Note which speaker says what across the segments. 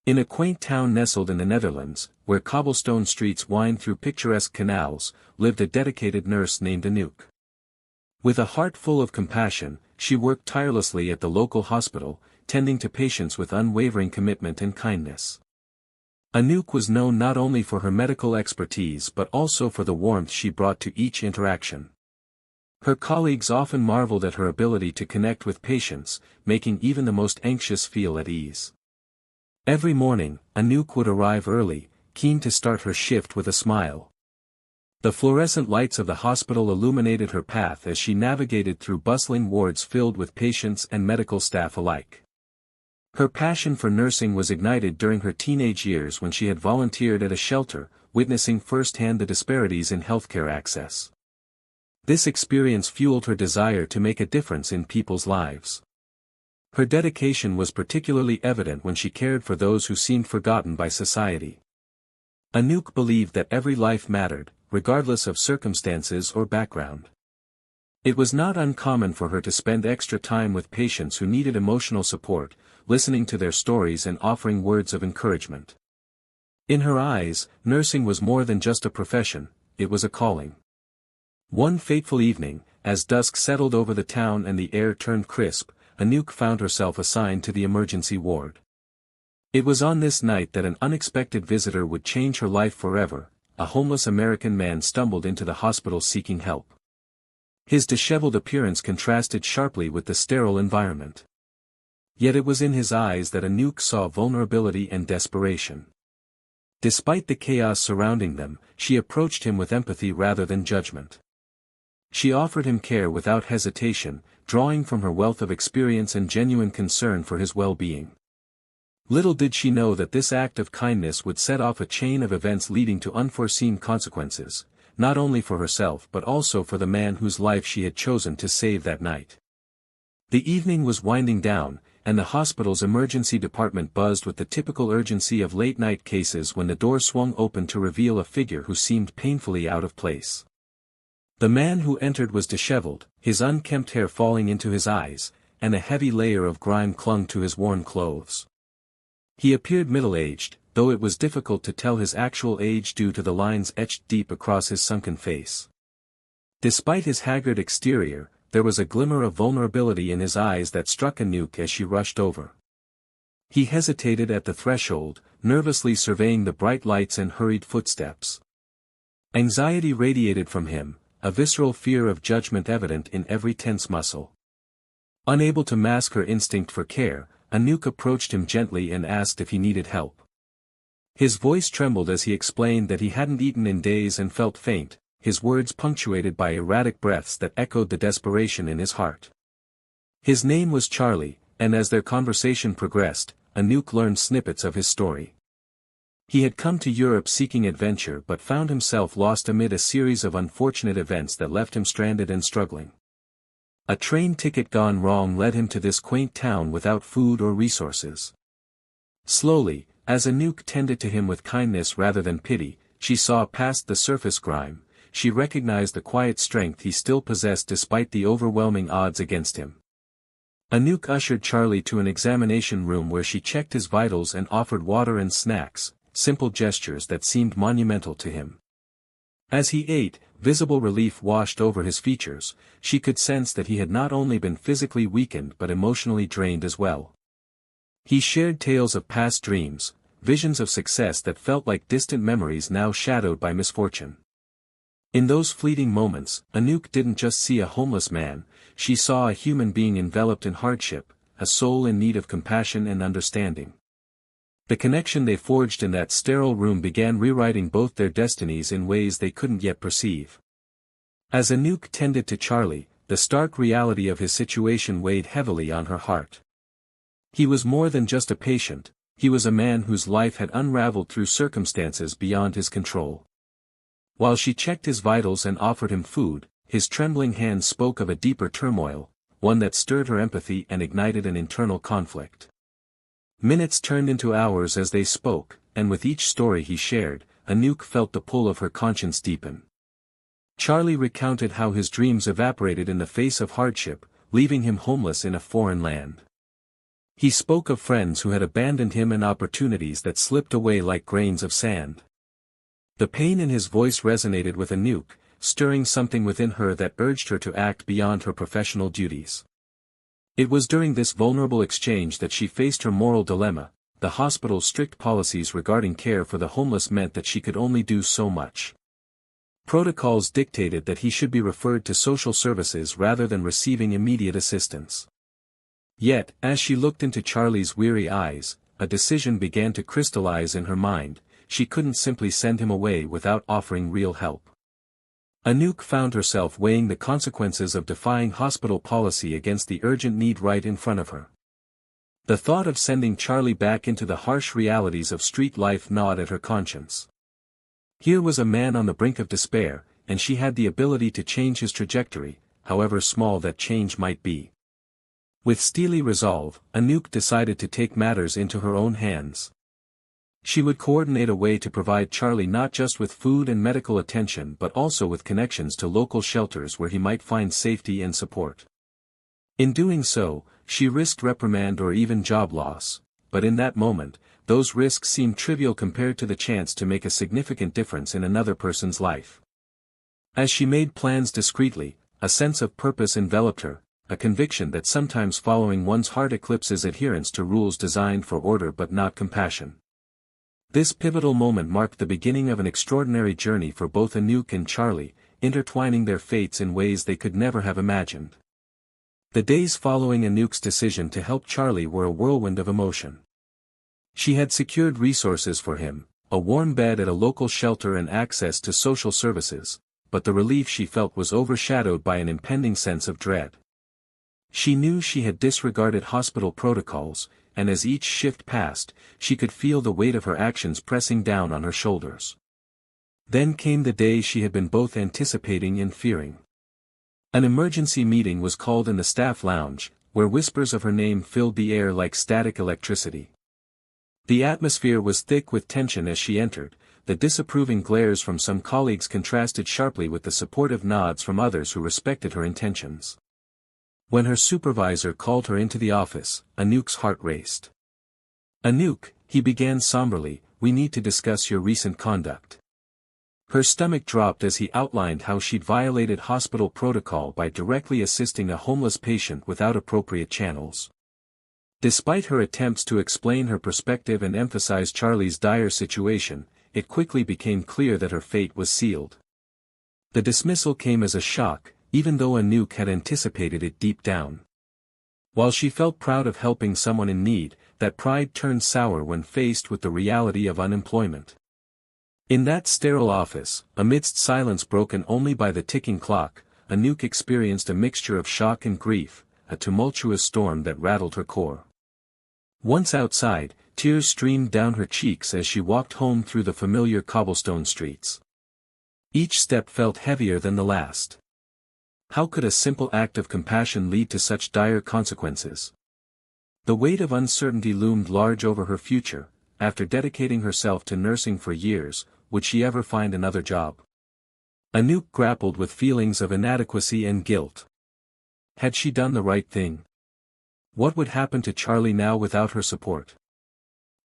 Speaker 1: In a quaint town nestled in the Netherlands, where cobblestone streets wind through picturesque canals, lived a dedicated nurse named Anouk. With a heart full of compassion, she worked tirelessly at the local hospital, tending to patients with unwavering commitment and kindness. Anouk was known not only for her medical expertise but also for the warmth she brought to each interaction. Her colleagues often marveled at her ability to connect with patients, making even the most anxious feel at ease. Every morning, Anouk would arrive early, keen to start her shift with a smile. The fluorescent lights of the hospital illuminated her path as she navigated through bustling wards filled with patients and medical staff alike. Her passion for nursing was ignited during her teenage years when she had volunteered at a shelter, witnessing firsthand the disparities in healthcare access. This experience fueled her desire to make a difference in people's lives. Her dedication was particularly evident when she cared for those who seemed forgotten by society. Anouk believed that every life mattered, regardless of circumstances or background. It was not uncommon for her to spend extra time with patients who needed emotional support, listening to their stories and offering words of encouragement. In her eyes, nursing was more than just a profession, it was a calling. One fateful evening, as dusk settled over the town and the air turned crisp, Anouk found herself assigned to the emergency ward. It was on this night that an unexpected visitor would change her life forever. A homeless American man stumbled into the hospital seeking help. His disheveled appearance contrasted sharply with the sterile environment. Yet it was in his eyes that Anouk saw vulnerability and desperation. Despite the chaos surrounding them, she approached him with empathy rather than judgment. She offered him care without hesitation, drawing from her wealth of experience and genuine concern for his well-being. Little did she know that this act of kindness would set off a chain of events leading to unforeseen consequences, not only for herself but also for the man whose life she had chosen to save that night. The evening was winding down, and the hospital's emergency department buzzed with the typical urgency of late-night cases when the door swung open to reveal a figure who seemed painfully out of place. The man who entered was disheveled, his unkempt hair falling into his eyes, and a heavy layer of grime clung to his worn clothes. He appeared middle-aged, though it was difficult to tell his actual age due to the lines etched deep across his sunken face. Despite his haggard exterior, there was a glimmer of vulnerability in his eyes that struck Anouk as she rushed over. He hesitated at the threshold, nervously surveying the bright lights and hurried footsteps. Anxiety radiated from him, a visceral fear of judgment evident in every tense muscle. Unable to mask her instinct for care, Anouk approached him gently and asked if he needed help. His voice trembled as he explained that he hadn't eaten in days and felt faint, his words punctuated by erratic breaths that echoed the desperation in his heart. His name was Charlie, and as their conversation progressed, Anouk learned snippets of his story. He had come to Europe seeking adventure but found himself lost amid a series of unfortunate events that left him stranded and struggling. A train ticket gone wrong led him to this quaint town without food or resources. Slowly, as Anouk tended to him with kindness rather than pity, she saw past the surface grime. She recognized the quiet strength he still possessed despite the overwhelming odds against him. Anouk ushered Charlie to an examination room where she checked his vitals and offered water and snacks, simple gestures that seemed monumental to him. As he ate, visible relief washed over his features. She could sense that he had not only been physically weakened but emotionally drained as well. He shared tales of past dreams, visions of success that felt like distant memories now shadowed by misfortune. In those fleeting moments, Anouk didn't just see a homeless man, she saw a human being enveloped in hardship, a soul in need of compassion and understanding. The connection they forged in that sterile room began rewriting both their destinies in ways they couldn't yet perceive. As Anouk tended to Charlie, the stark reality of his situation weighed heavily on her heart. He was more than just a patient, he was a man whose life had unraveled through circumstances beyond his control. While she checked his vitals and offered him food, his trembling hands spoke of a deeper turmoil, one that stirred her empathy and ignited an internal conflict. Minutes turned into hours as they spoke, and with each story he shared, Anouk felt the pull of her conscience deepen. Charlie recounted how his dreams evaporated in the face of hardship, leaving him homeless in a foreign land. He spoke of friends who had abandoned him and opportunities that slipped away like grains of sand. The pain in his voice resonated with Anouk, stirring something within her that urged her to act beyond her professional duties. It was during this vulnerable exchange that she faced her moral dilemma. The hospital's strict policies regarding care for the homeless meant that she could only do so much. Protocols dictated that he should be referred to social services rather than receiving immediate assistance. Yet, as she looked into Charlie's weary eyes, a decision began to crystallize in her mind: she couldn't simply send him away without offering real help. Anouk found herself weighing the consequences of defying hospital policy against the urgent need right in front of her. The thought of sending Charlie back into the harsh realities of street life gnawed at her conscience. Here was a man on the brink of despair, and she had the ability to change his trajectory, however small that change might be. With steely resolve, Anouk decided to take matters into her own hands. She would coordinate a way to provide Charlie not just with food and medical attention but also with connections to local shelters where he might find safety and support. In doing so, she risked reprimand or even job loss, but in that moment, those risks seemed trivial compared to the chance to make a significant difference in another person's life. As she made plans discreetly, a sense of purpose enveloped her, a conviction that sometimes following one's heart eclipses adherence to rules designed for order but not compassion. This pivotal moment marked the beginning of an extraordinary journey for both Anouk and Charlie, intertwining their fates in ways they could never have imagined. The days following Anouk's decision to help Charlie were a whirlwind of emotion. She had secured resources for him, a warm bed at a local shelter and access to social services, but the relief she felt was overshadowed by an impending sense of dread. She knew she had disregarded hospital protocols, and as each shift passed, she could feel the weight of her actions pressing down on her shoulders. Then came the day she had been both anticipating and fearing. An emergency meeting was called in the staff lounge, where whispers of her name filled the air like static electricity. The atmosphere was thick with tension as she entered. The disapproving glares from some colleagues contrasted sharply with the supportive nods from others who respected her intentions. When her supervisor called her into the office, Anouk's heart raced. "Anouk," he began somberly, "we need to discuss your recent conduct." Her stomach dropped as he outlined how she'd violated hospital protocol by directly assisting a homeless patient without appropriate channels. Despite her attempts to explain her perspective and emphasize Charlie's dire situation, it quickly became clear that her fate was sealed. The dismissal came as a shock, even though Anouk had anticipated it deep down. While she felt proud of helping someone in need, that pride turned sour when faced with the reality of unemployment. In that sterile office, amidst silence broken only by the ticking clock, Anouk experienced a mixture of shock and grief, a tumultuous storm that rattled her core. Once outside, tears streamed down her cheeks as she walked home through the familiar cobblestone streets. Each step felt heavier than the last. How could a simple act of compassion lead to such dire consequences? The weight of uncertainty loomed large over her future. After dedicating herself to nursing for years, would she ever find another job? Anouk grappled with feelings of inadequacy and guilt. Had she done the right thing? What would happen to Charlie now without her support?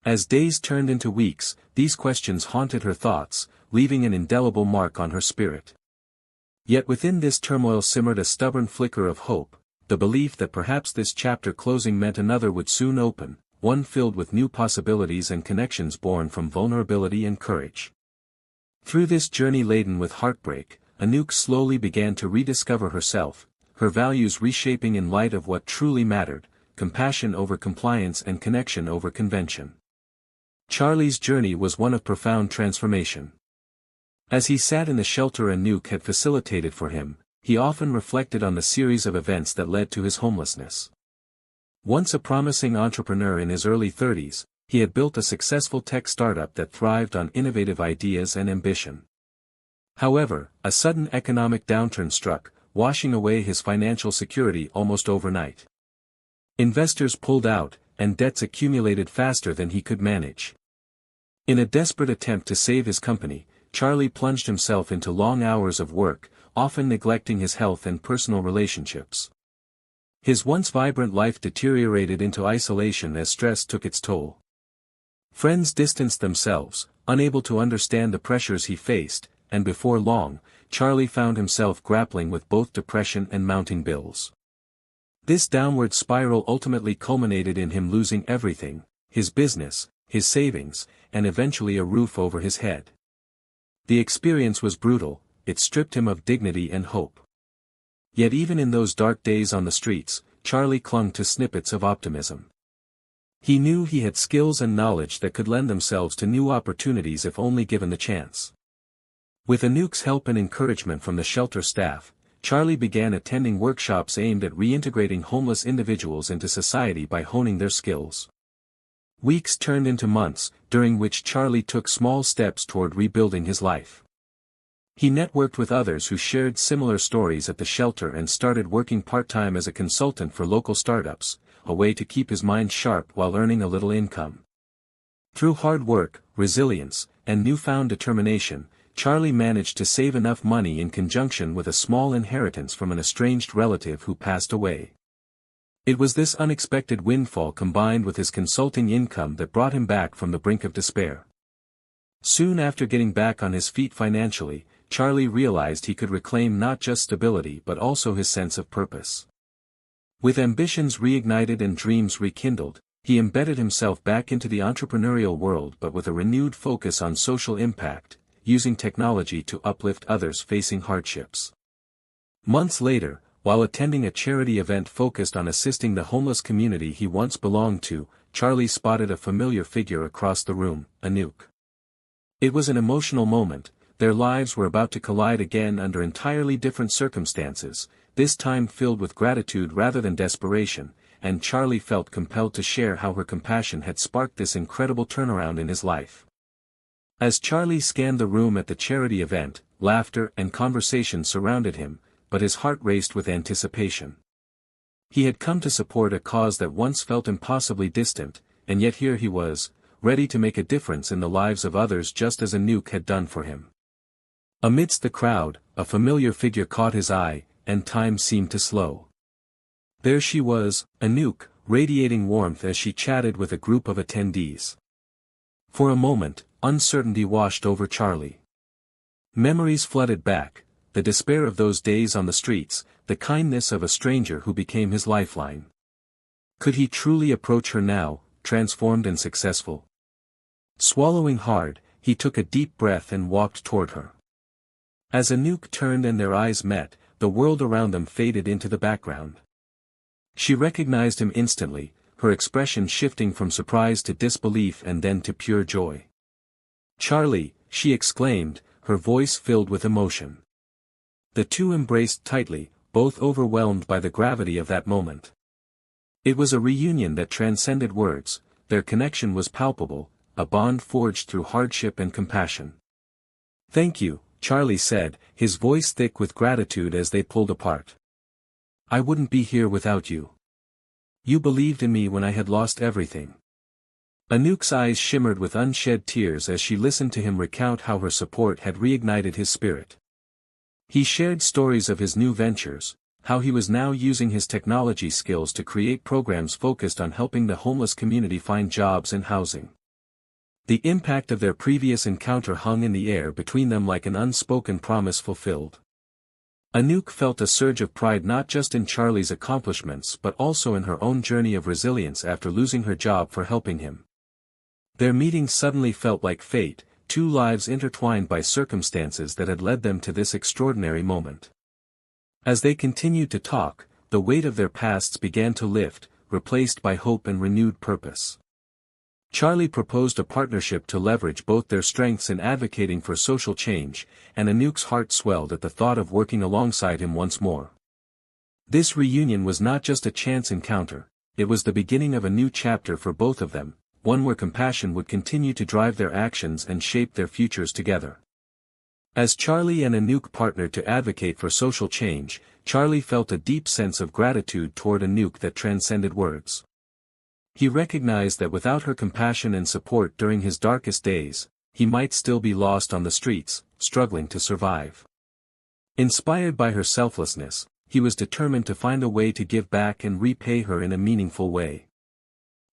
Speaker 1: As days turned into weeks, these questions haunted her thoughts, leaving an indelible mark on her spirit. Yet within this turmoil simmered a stubborn flicker of hope, the belief that perhaps this chapter closing meant another would soon open, one filled with new possibilities and connections born from vulnerability and courage. Through this journey laden with heartbreak, Anouk slowly began to rediscover herself, her values reshaping in light of what truly mattered: compassion over compliance and connection over convention. Charlie's journey was one of profound transformation. As he sat in the shelter Anouk had facilitated for him, he often reflected on the series of events that led to his homelessness. Once a promising entrepreneur in his early 30s, he had built a successful tech startup that thrived on innovative ideas and ambition. However, a sudden economic downturn struck, washing away his financial security almost overnight. Investors pulled out, and debts accumulated faster than he could manage. In a desperate attempt to save his company, Charlie plunged himself into long hours of work, often neglecting his health and personal relationships. His once vibrant life deteriorated into isolation as stress took its toll. Friends distanced themselves, unable to understand the pressures he faced, and before long, Charlie found himself grappling with both depression and mounting bills. This downward spiral ultimately culminated in him losing everything: his business, his savings, and eventually a roof over his head. The experience was brutal, it stripped him of dignity and hope. Yet even in those dark days on the streets, Charlie clung to snippets of optimism. He knew he had skills and knowledge that could lend themselves to new opportunities if only given the chance. With Anouk's help and encouragement from the shelter staff, Charlie began attending workshops aimed at reintegrating homeless individuals into society by honing their skills. Weeks turned into months, during which Charlie took small steps toward rebuilding his life. He networked with others who shared similar stories at the shelter and started working part-time as a consultant for local startups, a way to keep his mind sharp while earning a little income. Through hard work, resilience, and newfound determination, Charlie managed to save enough money in conjunction with a small inheritance from an estranged relative who passed away. It was this unexpected windfall combined with his consulting income that brought him back from the brink of despair. Soon after getting back on his feet financially, Charlie realized he could reclaim not just stability but also his sense of purpose. With ambitions reignited and dreams rekindled, he embedded himself back into the entrepreneurial world but with a renewed focus on social impact, using technology to uplift others facing hardships. Months later, while attending a charity event focused on assisting the homeless community he once belonged to, Charlie spotted a familiar figure across the room, Anouk. It was an emotional moment. Their lives were about to collide again under entirely different circumstances, this time filled with gratitude rather than desperation, and Charlie felt compelled to share how her compassion had sparked this incredible turnaround in his life. As Charlie scanned the room at the charity event, laughter and conversation surrounded him, but his heart raced with anticipation. He had come to support a cause that once felt impossibly distant, and yet here he was, ready to make a difference in the lives of others just as Anouk had done for him. Amidst the crowd, a familiar figure caught his eye, and time seemed to slow. There she was, Anouk, radiating warmth as she chatted with a group of attendees. For a moment, uncertainty washed over Charlie. Memories flooded back, the despair of those days on the streets, the kindness of a stranger who became his lifeline. Could he truly approach her now, transformed and successful? Swallowing hard, he took a deep breath and walked toward her. As Anouk turned and their eyes met, the world around them faded into the background. She recognized him instantly, her expression shifting from surprise to disbelief and then to pure joy. "Charlie," she exclaimed, her voice filled with emotion. The two embraced tightly, both overwhelmed by the gravity of that moment. It was a reunion that transcended words, their connection was palpable, a bond forged through hardship and compassion. "Thank you," Charlie said, his voice thick with gratitude as they pulled apart. "I wouldn't be here without you. You believed in me when I had lost everything." Anouk's eyes shimmered with unshed tears as she listened to him recount how her support had reignited his spirit. He shared stories of his new ventures, how he was now using his technology skills to create programs focused on helping the homeless community find jobs and housing. The impact of their previous encounter hung in the air between them like an unspoken promise fulfilled. Anouk felt a surge of pride not just in Charlie's accomplishments but also in her own journey of resilience after losing her job for helping him. Their meeting suddenly felt like fate, two lives intertwined by circumstances that had led them to this extraordinary moment. As they continued to talk, the weight of their pasts began to lift, replaced by hope and renewed purpose. Charlie proposed a partnership to leverage both their strengths in advocating for social change, and Anouk's heart swelled at the thought of working alongside him once more. This reunion was not just a chance encounter, it was the beginning of a new chapter for both of them, one where compassion would continue to drive their actions and shape their futures together. As Charlie and Anouk partnered to advocate for social change, Charlie felt a deep sense of gratitude toward Anouk that transcended words. He recognized that without her compassion and support during his darkest days, he might still be lost on the streets, struggling to survive. Inspired by her selflessness, he was determined to find a way to give back and repay her in a meaningful way.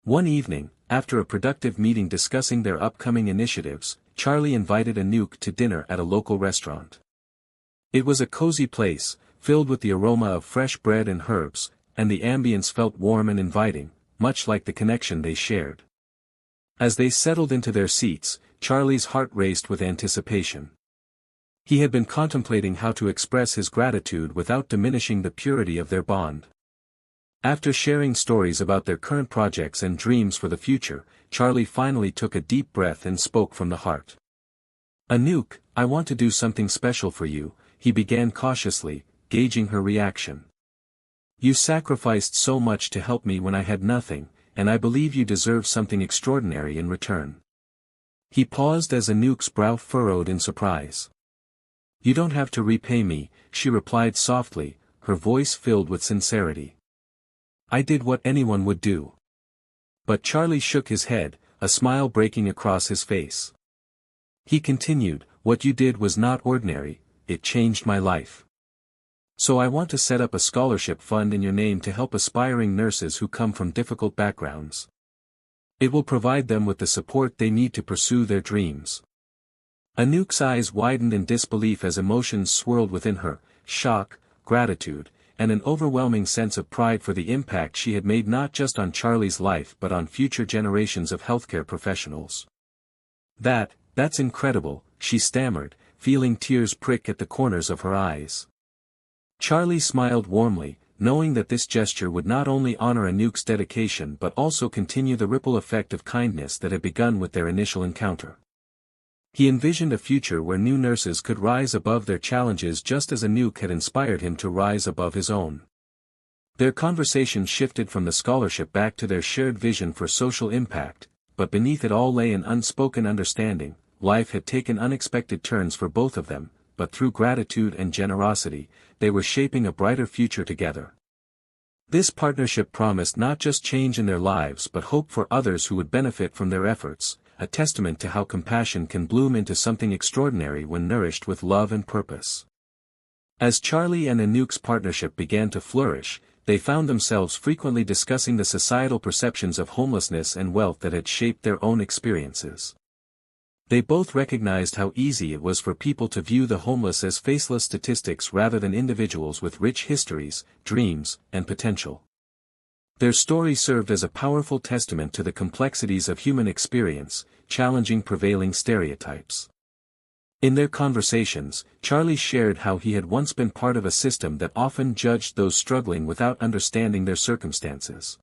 Speaker 1: One evening, after a productive meeting discussing their upcoming initiatives, Charlie invited Anouk to dinner at a local restaurant. It was a cozy place, filled with the aroma of fresh bread and herbs, and the ambience felt warm and inviting, much like the connection they shared. As they settled into their seats, Charlie's heart raced with anticipation. He had been contemplating how to express his gratitude without diminishing the purity of their bond. After sharing stories about their current projects and dreams for the future, Charlie finally took a deep breath and spoke from the heart. "Anouk, I want to do something special for you," he began cautiously, gauging her reaction. "You sacrificed so much to help me when I had nothing, and I believe you deserve something extraordinary in return." He paused as Anouk's brow furrowed in surprise. "You don't have to repay me," she replied softly, her voice filled with sincerity. "I did what anyone would do." But Charlie shook his head, a smile breaking across his face. He continued, "What you did was not ordinary, it changed my life. So I want to set up a scholarship fund in your name to help aspiring nurses who come from difficult backgrounds. It will provide them with the support they need to pursue their dreams." Anouk's eyes widened in disbelief as emotions swirled within her, shock, gratitude, and an overwhelming sense of pride for the impact she had made not just on Charlie's life but on future generations of healthcare professionals. That's incredible," she stammered, feeling tears prick at the corners of her eyes. Charlie smiled warmly, knowing that this gesture would not only honor Anouk's dedication but also continue the ripple effect of kindness that had begun with their initial encounter. He envisioned a future where new nurses could rise above their challenges just as Anouk had inspired him to rise above his own. Their conversation shifted from the scholarship back to their shared vision for social impact, but beneath it all lay an unspoken understanding. Life had taken unexpected turns for both of them, but through gratitude and generosity, they were shaping a brighter future together. This partnership promised not just change in their lives but hope for others who would benefit from their efforts, a testament to how compassion can bloom into something extraordinary when nourished with love and purpose. As Charlie and Anouk's partnership began to flourish, they found themselves frequently discussing the societal perceptions of homelessness and wealth that had shaped their own experiences. They both recognized how easy it was for people to view the homeless as faceless statistics rather than individuals with rich histories, dreams, and potential. Their story served as a powerful testament to the complexities of human experience, challenging prevailing stereotypes. In their conversations, Charlie shared how he had once been part of a system that often judged those struggling without understanding their circumstances.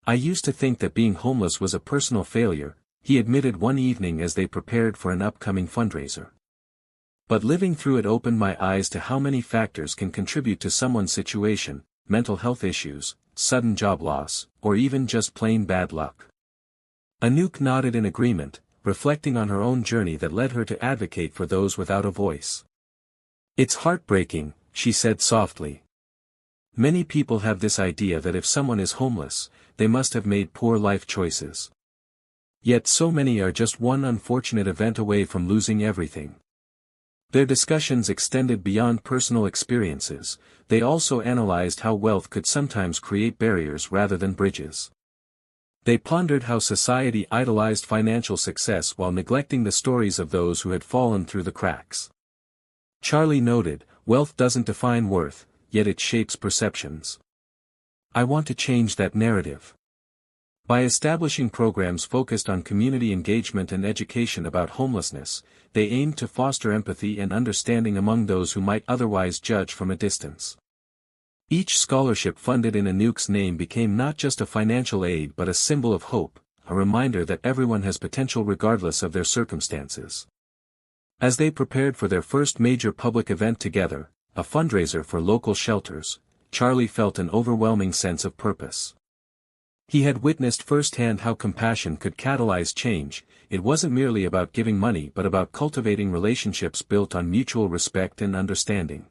Speaker 1: "I used to think that being homeless was a personal failure," he admitted one evening as they prepared for an upcoming fundraiser. "But living through it opened my eyes to how many factors can contribute to someone's situation: mental health issues, sudden job loss, or even just plain bad luck." Anouk nodded in agreement, reflecting on her own journey that led her to advocate for those without a voice. "It's heartbreaking," she said softly. "Many people have this idea that if someone is homeless, they must have made poor life choices. Yet so many are just one unfortunate event away from losing everything." Their discussions extended beyond personal experiences. They also analyzed how wealth could sometimes create barriers rather than bridges. They pondered how society idolized financial success while neglecting the stories of those who had fallen through the cracks. Charlie noted, "Wealth doesn't define worth, yet it shapes perceptions. I want to change that narrative." By establishing programs focused on community engagement and education about homelessness, they aimed to foster empathy and understanding among those who might otherwise judge from a distance. Each scholarship funded in Anouk's name became not just a financial aid but a symbol of hope, a reminder that everyone has potential regardless of their circumstances. As they prepared for their first major public event together, a fundraiser for local shelters, Charlie felt an overwhelming sense of purpose. He had witnessed firsthand how compassion could catalyze change. It wasn't merely about giving money but about cultivating relationships built on mutual respect and understanding.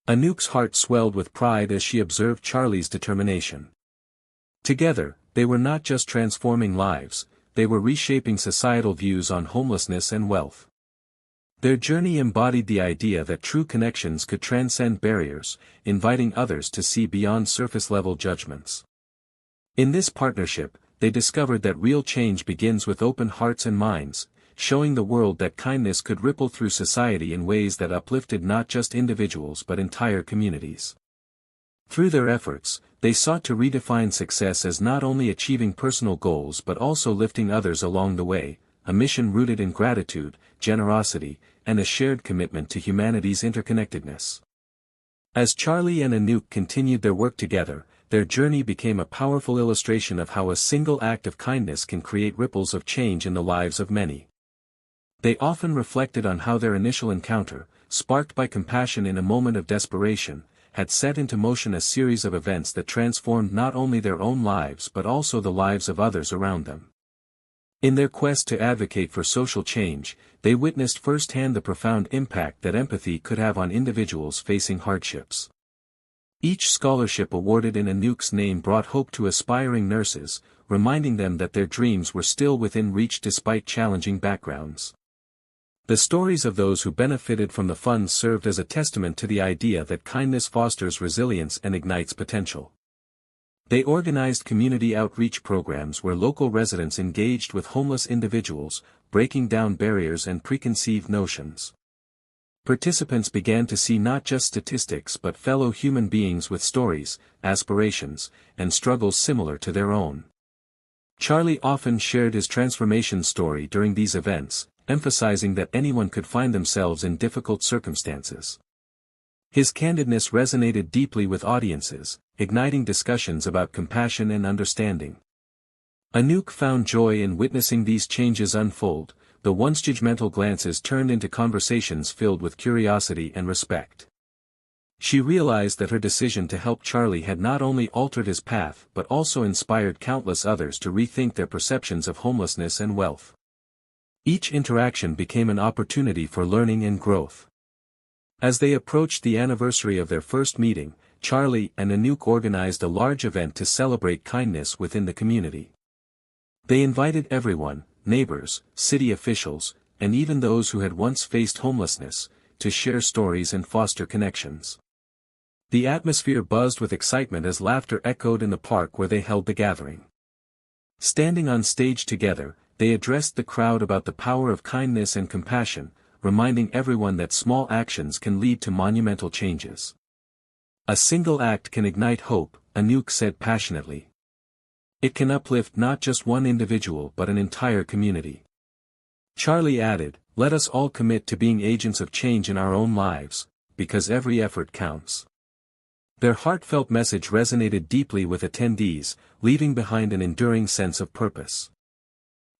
Speaker 1: Anouk's heart swelled with pride as she observed Charlie's determination. Together, they were not just transforming lives, they were reshaping societal views on homelessness and wealth. Their journey embodied the idea that true connections could transcend barriers, inviting others to see beyond surface-level judgments. In this partnership, they discovered that real change begins with open hearts and minds, showing the world that kindness could ripple through society in ways that uplifted not just individuals but entire communities. Through their efforts, they sought to redefine success as not only achieving personal goals but also lifting others along the way, a mission rooted in gratitude, generosity, and a shared commitment to humanity's interconnectedness. As Charlie and Anouk continued their work together, their journey became a powerful illustration of how a single act of kindness can create ripples of change in the lives of many. They often reflected on how their initial encounter, sparked by compassion in a moment of desperation, had set into motion a series of events that transformed not only their own lives but also the lives of others around them. In their quest to advocate for social change, they witnessed firsthand the profound impact that empathy could have on individuals facing hardships. Each scholarship awarded in Anouk's name brought hope to aspiring nurses, reminding them that their dreams were still within reach despite challenging backgrounds. The stories of those who benefited from the funds served as a testament to the idea that kindness fosters resilience and ignites potential. They organized community outreach programs where local residents engaged with homeless individuals, breaking down barriers and preconceived notions. Participants began to see not just statistics but fellow human beings with stories, aspirations, and struggles similar to their own. Charlie often shared his transformation story during these events, emphasizing that anyone could find themselves in difficult circumstances. His candidness resonated deeply with audiences, igniting discussions about compassion and understanding. Anouk found joy in witnessing these changes unfold, the once judgmental glances turned into conversations filled with curiosity and respect. She realized that her decision to help Charlie had not only altered his path but also inspired countless others to rethink their perceptions of homelessness and wealth. Each interaction became an opportunity for learning and growth. As they approached the anniversary of their first meeting, Charlie and Anouk organized a large event to celebrate kindness within the community. They invited everyone, neighbors, city officials, and even those who had once faced homelessness, to share stories and foster connections. The atmosphere buzzed with excitement as laughter echoed in the park where they held the gathering. Standing on stage together, they addressed the crowd about the power of kindness and compassion, reminding everyone that small actions can lead to monumental changes. A single act can ignite hope, Anouk said passionately. It can uplift not just one individual but an entire community. Charlie added, "Let us all commit to being agents of change in our own lives, because every effort counts." Their heartfelt message resonated deeply with attendees, leaving behind an enduring sense of purpose.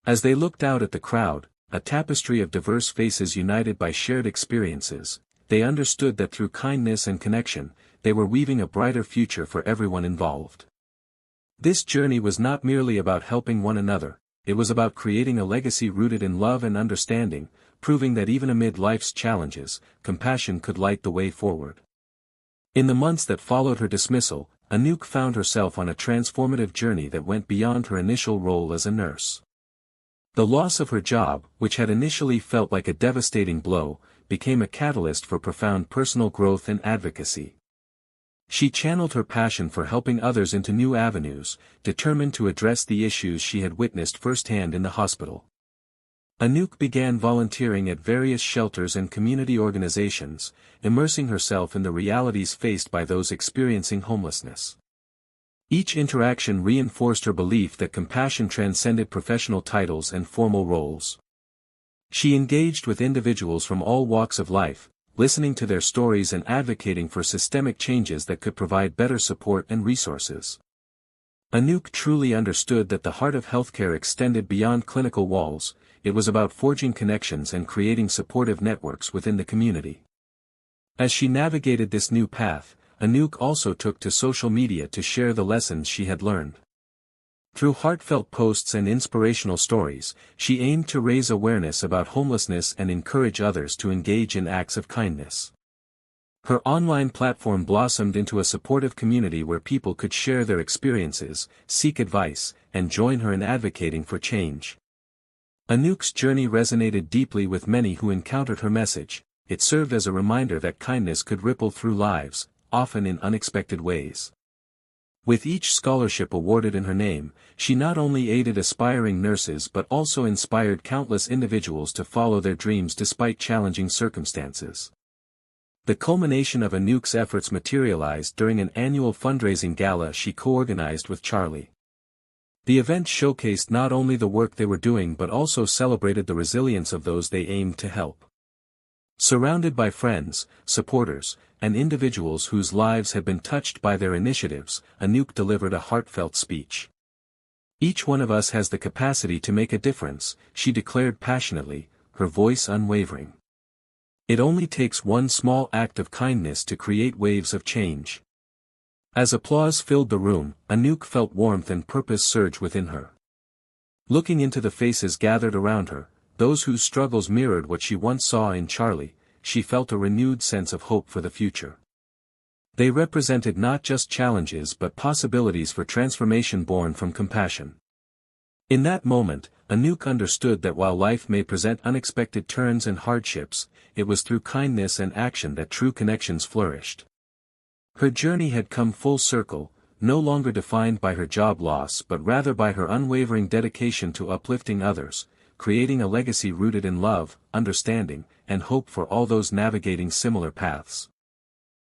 Speaker 1: As they looked out at the crowd, a tapestry of diverse faces united by shared experiences, they understood that through kindness and connection, they were weaving a brighter future for everyone involved. This journey was not merely about helping one another, it was about creating a legacy rooted in love and understanding, proving that even amid life's challenges, compassion could light the way forward. In the months that followed her dismissal, Anouk found herself on a transformative journey that went beyond her initial role as a nurse. The loss of her job, which had initially felt like a devastating blow, became a catalyst for profound personal growth and advocacy. She channeled her passion for helping others into new avenues, determined to address the issues she had witnessed firsthand in the hospital. Anouk began volunteering at various shelters and community organizations, immersing herself in the realities faced by those experiencing homelessness. Each interaction reinforced her belief that compassion transcended professional titles and formal roles. She engaged with individuals from all walks of life, listening to their stories and advocating for systemic changes that could provide better support and resources. Anouk truly understood that the heart of healthcare extended beyond clinical walls, it was about forging connections and creating supportive networks within the community. As she navigated this new path, Anouk also took to social media to share the lessons she had learned. Through heartfelt posts and inspirational stories, she aimed to raise awareness about homelessness and encourage others to engage in acts of kindness. Her online platform blossomed into a supportive community where people could share their experiences, seek advice, and join her in advocating for change. Anouk's journey resonated deeply with many who encountered her message. It served as a reminder that kindness could ripple through lives, often in unexpected ways. With each scholarship awarded in her name, she not only aided aspiring nurses but also inspired countless individuals to follow their dreams despite challenging circumstances. The culmination of Anouk's efforts materialized during an annual fundraising gala she co-organized with Charlie. The event showcased not only the work they were doing but also celebrated the resilience of those they aimed to help. Surrounded by friends, supporters, and individuals whose lives had been touched by their initiatives, Anouk delivered a heartfelt speech. "Each one of us has the capacity to make a difference," she declared passionately, her voice unwavering. "It only takes one small act of kindness to create waves of change." As applause filled the room, Anouk felt warmth and purpose surge within her. Looking into the faces gathered around her, those whose struggles mirrored what she once saw in Charlie, she felt a renewed sense of hope for the future. They represented not just challenges but possibilities for transformation born from compassion. In that moment, Anouk understood that while life may present unexpected turns and hardships, it was through kindness and action that true connections flourished. Her journey had come full circle, no longer defined by her job loss but rather by her unwavering dedication to uplifting others, creating a legacy rooted in love, understanding, and hope for all those navigating similar paths.